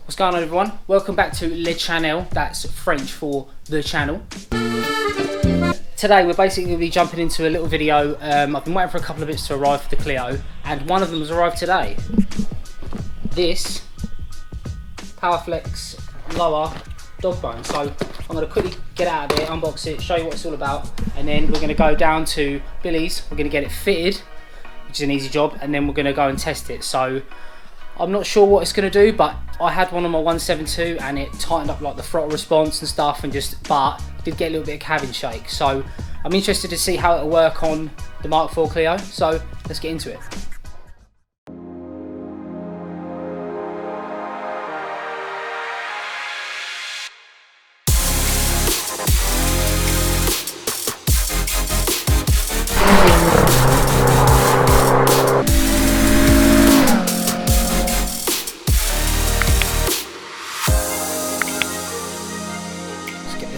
What's going on, everyone? Welcome back to Le Channel. That's French for the channel. Today we're basically going to be jumping into a little video. I've been waiting for a couple of bits to arrive for the Clio, and one of them has arrived today. This Powerflex lower dog bone. So I'm going to quickly get it out of there, unbox it, show you what it's all about, and then we're going to go down to Billy's. We're going to get it fitted, which is an easy job, and then we're going to go and test it. So I'm not sure what it's going to do, but I had one on my 172 and it tightened up like the throttle response and stuff, and but did get a little bit of cabin shake. So I'm interested to see how it'll work on the Mark IV Clio. So let's get into it.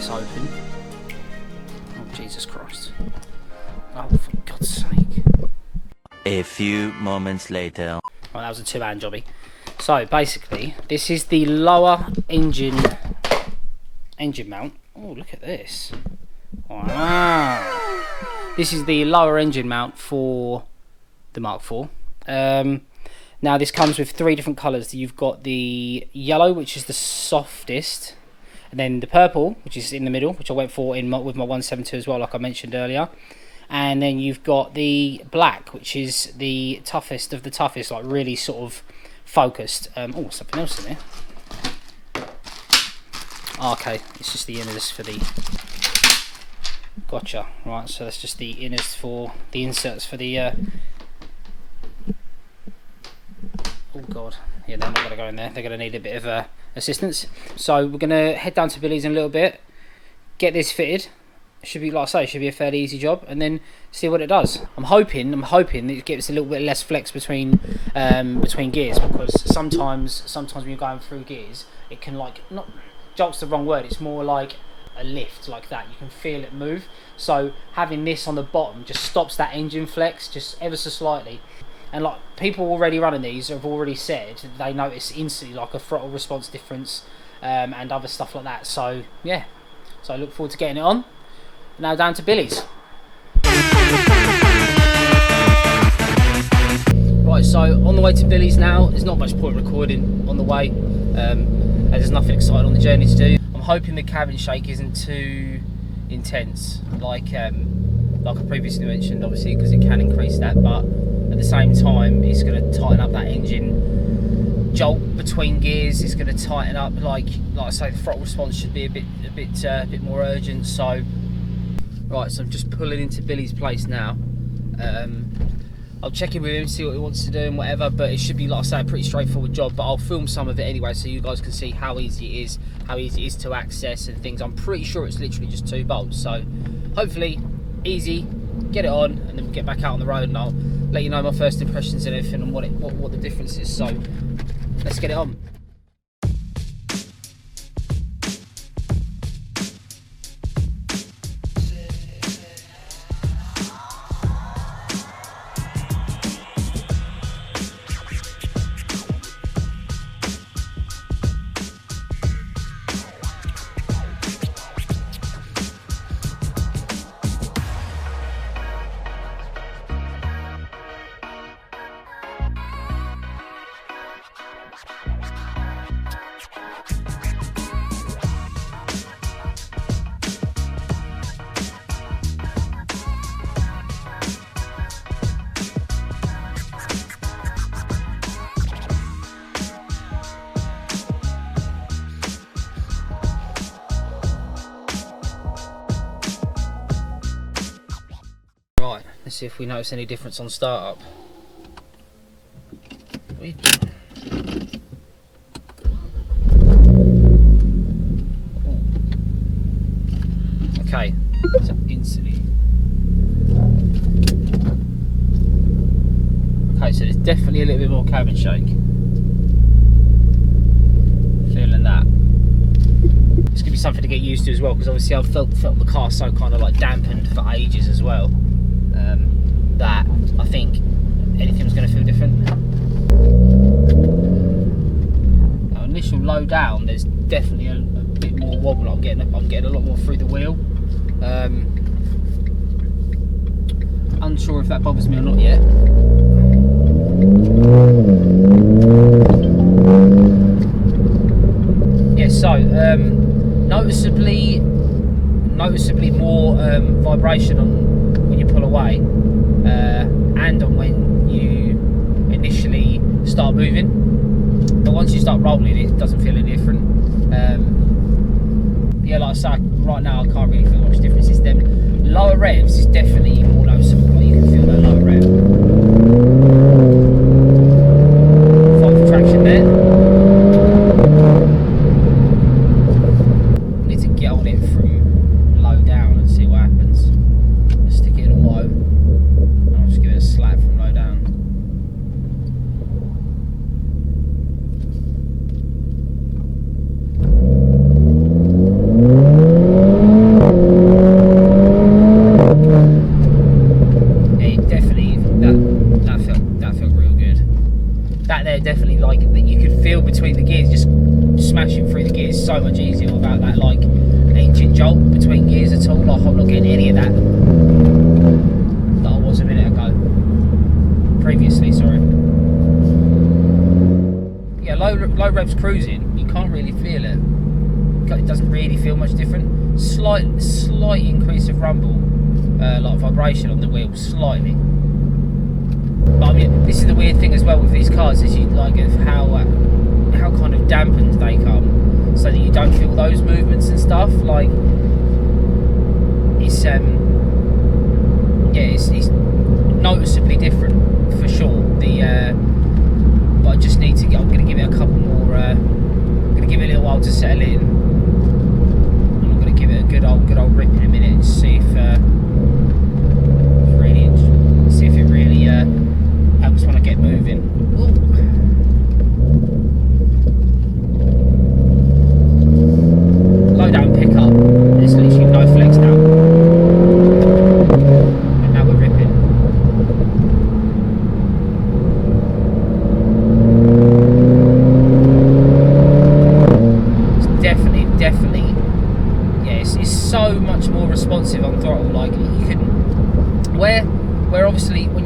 Open. Oh, Jesus Christ. Oh, for God's sake. A few moments later. Right, that was a two-hand jobby. So basically, this is the lower engine mount. Oh, look at this. Wow. This is the lower engine mount for the Mark IV. Now this comes with three different colours. You've got the yellow, which is the softest, and then the purple, which is in the middle, which I went for with my 172 as well, like I mentioned earlier. And then you've got the black, which is the toughest of the toughest, like really sort of focused. Oh, something else in there. Oh, okay, it's just the inners for the... Gotcha. Right, so that's just the inners for the inserts for the... Oh, God. Yeah, they're not going to go in there. They're going to need a bit of assistance. So we're going to head down to Billy's in a little bit, get this fitted. Should be, like I say, should be a fairly easy job, and then see what it does. I'm hoping it gives a little bit less flex between gears, because sometimes when you're going through gears, it can, like, not jolt's the wrong word. It's more like a lift, like that. You can feel it move. So having this on the bottom just stops that engine flex just ever so slightly. And like people already running these have already said they notice instantly like a throttle response difference and other stuff like that. So yeah, so I look forward to getting it on. Now down to Billy's. Right, so on the way to Billy's now. There's not much point recording on the way. There's nothing exciting on the journey to do. I'm hoping the cabin shake isn't too intense, like I previously mentioned, obviously, because it can increase that, but at the same time it's going to tighten up that engine jolt between gears. It's going to tighten up, like I say, the throttle response should be a bit more urgent. So right, so I'm just pulling into Billy's place now. I'll check in with him, see what he wants to do and whatever, but it should be, like I say, a pretty straightforward job. But I'll film some of it anyway, so you guys can see how easy it is to access and things. I'm pretty sure it's literally just 2 bolts, so hopefully easy. Get it on, and then we'll get back out on the road, and I'll let you know my first impressions and everything, and what the difference is. So let's get it on. Right, let's see if we notice any difference on startup. Okay, so instantly. Okay, so there's definitely a little bit more cabin shake. Feeling that. It's gonna be something to get used to as well, because obviously I've felt the car so kind of like dampened for ages as well. That I think anything was going to feel different. Our initial low down, there's definitely a bit more wobble. I'm getting a lot more through the wheel. Unsure if that bothers me or not yet. Yeah, so noticeably more vibration on when you pull away, and on when you initially start moving. But once you start rolling, it doesn't feel any different. Yeah, like I say, right now I can't really feel much difference. It's them lower revs is definitely more noticeable. Like you can feel that lower rev. Fight for traction there. Need to get on it from low down and see what happens. Let's stick it in auto, and I'll just give it a slap from low down. Definitely, like, that you could feel between the gears, just smashing through the gears so much easier without that like engine jolt between gears at all. Like, I'm not getting any of that I was a minute ago, previously, sorry. Yeah, low revs cruising, you can't really feel it. It doesn't really feel much different. Slight increase of rumble, like vibration on the wheel, slightly. But I mean, this is the weird thing as well with these cars, is you like how kind of dampened they come, so that you don't feel those movements and stuff. Like, it's yeah, it's noticeably different for sure. But I just need to get. I'm going to give it a couple more. I'm going to give it a little while to settle in, and I'm going to give it a good old rip in a minute and see if it really helps when I get moving. Ooh. Low down pickup, it's literally no flex now. And now we're ripping. It's definitely, yeah, it's so much more responsive on throttle. Like, you can, where obviously when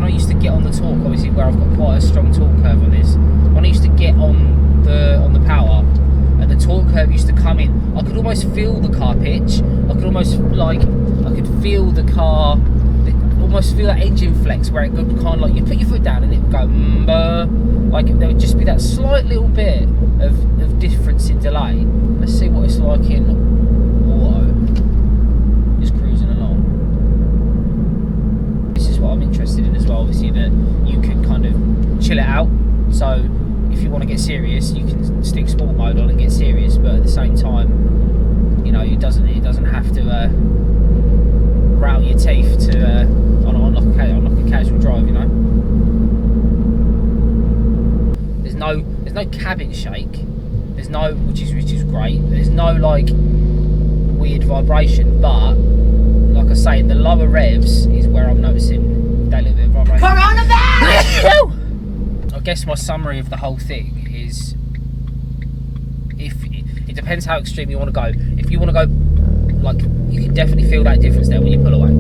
I used to get on the torque, obviously where I've got quite a strong torque curve on this, when I used to get on the power, and the torque curve used to come in, I could almost feel the car pitch. I could almost feel the car, almost feel that engine flex, where it could kind of like, you put your foot down and it would go like there would just be that slight little bit of difference in delay. Let's see what it's like in auto. Just cruising along. What I'm interested in as well, obviously, that you can kind of chill it out. So if you want to get serious, you can stick sport mode on and get serious, but at the same time, you know, it doesn't have to rattle your teeth to on like a casual drive, you know. There's no cabin shake. There's no, which is great. There's no like weird vibration, but like I say, the lower revs is where I'm noticing that little bit of vibration. Coronavirus! I guess my summary of the whole thing is, it depends how extreme you want to go. If you want to go, like, you can definitely feel that difference there when you pull away.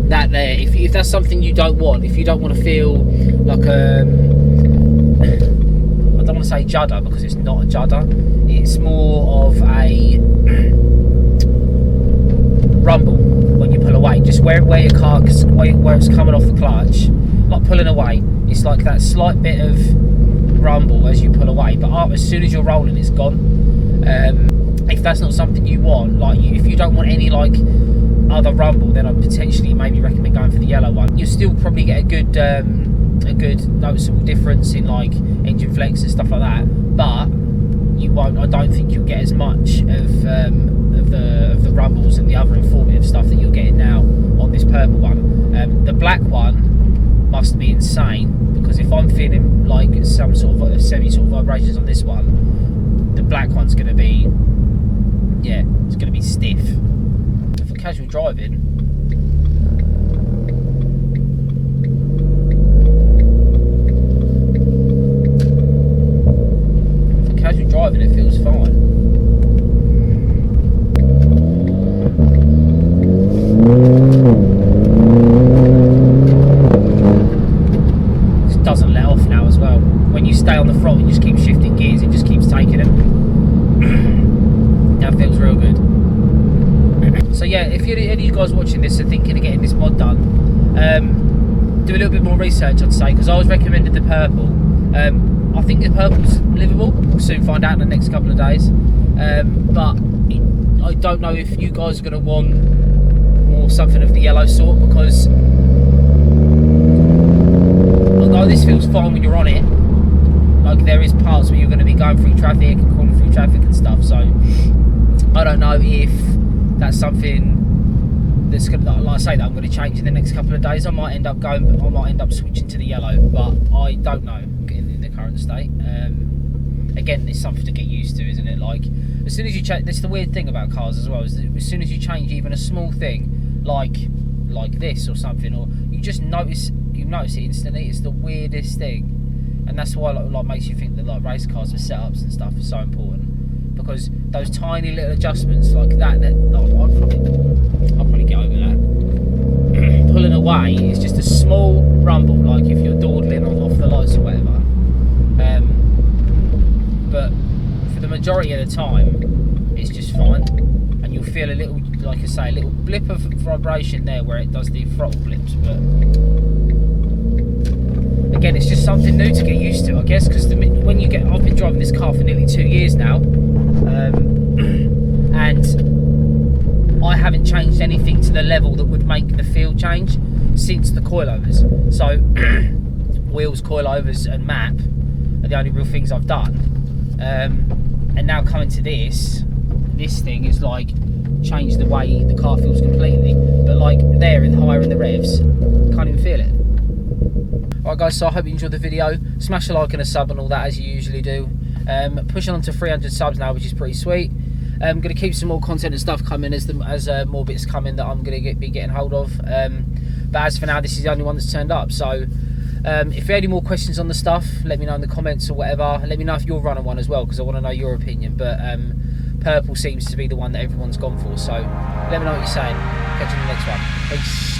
That there, if that's something you don't want, if you don't want to feel like I don't want to say judder, because it's not a judder. It's more of a rumble when you pull away, just where your car, where it's coming off the clutch, like pulling away, it's like that slight bit of rumble as you pull away, but as soon as you're rolling, it's gone. If that's not something you want, like if you don't want any like other rumble, then I'd potentially maybe recommend going for the yellow one. You'll still probably get a good noticeable difference in like engine flex and stuff like that, but you won't. I don't think you'll get as much of the rumbles and the other informative stuff that you're getting now on this purple one. The black one must be insane, because if I'm feeling like some sort of semi vibrations on this one, the black one's going to be, yeah, it's going to be stiff. For casual driving, keep shifting gears, it just keeps taking them. That feels real good. So yeah, if any of you guys watching this are thinking of getting this mod done, do a little bit more research, I'd say, because I was recommended the purple. I think the purple's livable. We'll soon find out in the next couple of days. But I don't know if you guys are going to want more something of the yellow sort, because although this feels fine when you're on it, like there is parts where you're going to be going through traffic and crawling through traffic and stuff. So I don't know if that's something that's going to, like I say, that I'm going to change in the next couple of days. I might end up switching to the yellow, but I don't know in the current state. Again, it's something to get used to, isn't it? Like, as soon as you change, that's the weird thing about cars as well, is that as soon as you change even a small thing, like this or something, or you just notice it instantly. It's the weirdest thing, and that's why like makes you think that like race cars with setups and stuff are so important, because those tiny little adjustments like that I'll probably get over that. Pulling away is just a small rumble, like if you're dawdling off the lights or whatever. But for the majority of the time, it's just fine, and you'll feel a little, like I say, a little blip of vibration there where it does the throttle blips. But again, it's just something new to get used to, I guess, because when you get, I've been driving this car for nearly 2 years now, and I haven't changed anything to the level that would make the feel change since the coilovers. So wheels, coilovers and map are the only real things I've done. And now coming to this thing is like changed the way the car feels completely. But like there, higher in the revs, can't even feel it. Alright guys, so I hope you enjoyed the video. Smash a like and a sub and all that as you usually do. Pushing on to 300 subs now, which is pretty sweet. I'm going to keep some more content and stuff coming as more bits come in that I'm going to be getting hold of. But as for now, this is the only one that's turned up. So if you have any more questions on the stuff, let me know in the comments or whatever. Let me know if you're running one as well, because I want to know your opinion. But purple seems to be the one that everyone's gone for. So let me know what you're saying. Catch you in the next one. Peace.